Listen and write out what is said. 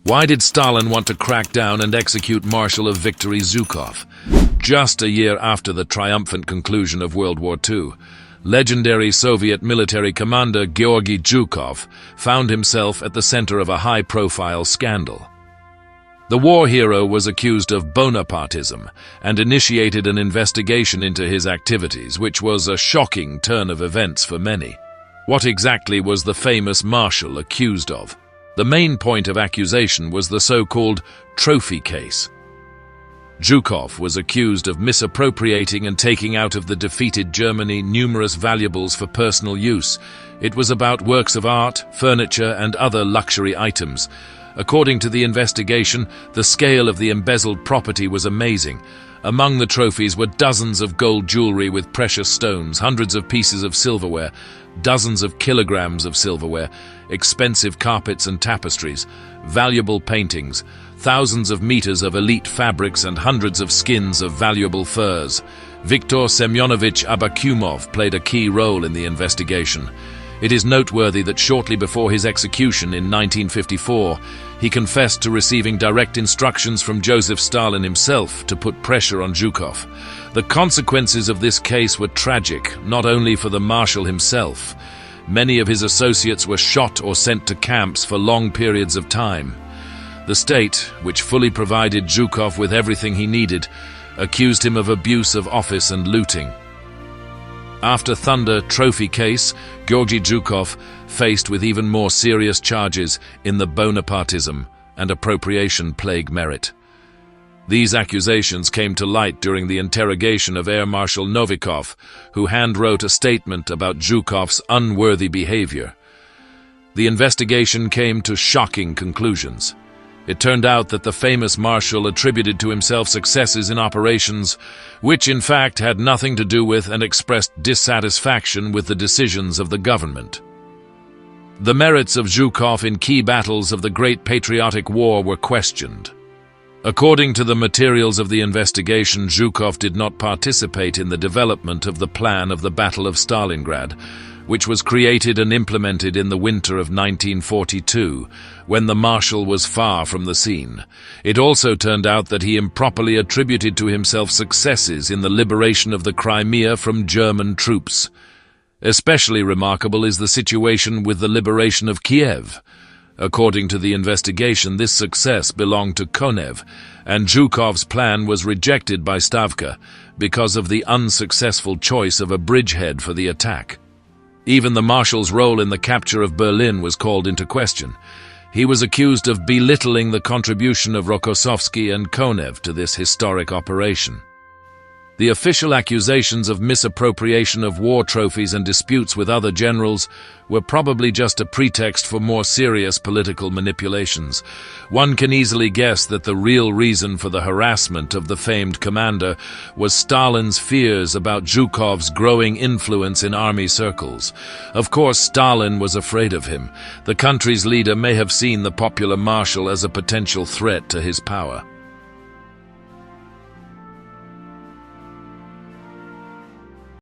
Why did Stalin want to crack down and execute Marshal of Victory Zhukov? Just a year after the triumphant conclusion of World War II, legendary Soviet military commander Georgy Zhukov found himself at the center of a high-profile scandal. The war hero was accused of Bonapartism and initiated an investigation into his activities, which was a shocking turn of events for many. What exactly was the famous Marshal accused of? The main point of accusation was the so-called trophy case. Zhukov was accused of misappropriating and taking out of the defeated Germany numerous valuables for personal use. It was about works of art, furniture, and other luxury items. According to the investigation, the scale of the embezzled property was amazing. Among the trophies were dozens of gold jewelry with precious stones, hundreds of pieces of silverware, dozens of kilograms of silverware, expensive carpets and tapestries, valuable paintings, thousands of meters of elite fabrics, and hundreds of skins of valuable furs. Viktor Semyonovich Abakumov played a key role in the investigation. It is noteworthy that shortly before his execution in 1954, he confessed to receiving direct instructions from Joseph Stalin himself to put pressure on Zhukov. The consequences of this case were tragic, not only for the Marshal himself. Many of his associates were shot or sent to camps for long periods of time. The state, which fully provided Zhukov with everything he needed, accused him of abuse of office and looting. After Thunder Trophy case, Georgy Zhukov faced with even more serious charges in the Bonapartism and appropriation plague merit. These accusations came to light during the interrogation of Air Marshal Novikov, who hand-wrote a statement about Zhukov's unworthy behavior. The investigation came to shocking conclusions. It turned out that the famous Marshal attributed to himself successes in operations which in fact had nothing to do with and expressed dissatisfaction with the decisions of the government. The merits of Zhukov in key battles of the Great Patriotic War were questioned. According to the materials of the investigation, Zhukov did not participate in the development of the plan of the Battle of Stalingrad, which was created and implemented in the winter of 1942, when the Marshal was far from the scene. It also turned out that he improperly attributed to himself successes in the liberation of the Crimea from German troops. Especially remarkable is the situation with the liberation of Kiev. According to the investigation, this success belonged to Konev, and Zhukov's plan was rejected by Stavka because of the unsuccessful choice of a bridgehead for the attack. Even the Marshal's role in the capture of Berlin was called into question. He was accused of belittling the contribution of Rokossovsky and Konev to this historic operation. The official accusations of misappropriation of war trophies and disputes with other generals were probably just a pretext for more serious political manipulations. One can easily guess that the real reason for the harassment of the famed commander was Stalin's fears about Zhukov's growing influence in army circles. Of course, Stalin was afraid of him. The country's leader may have seen the popular Marshal as a potential threat to his power.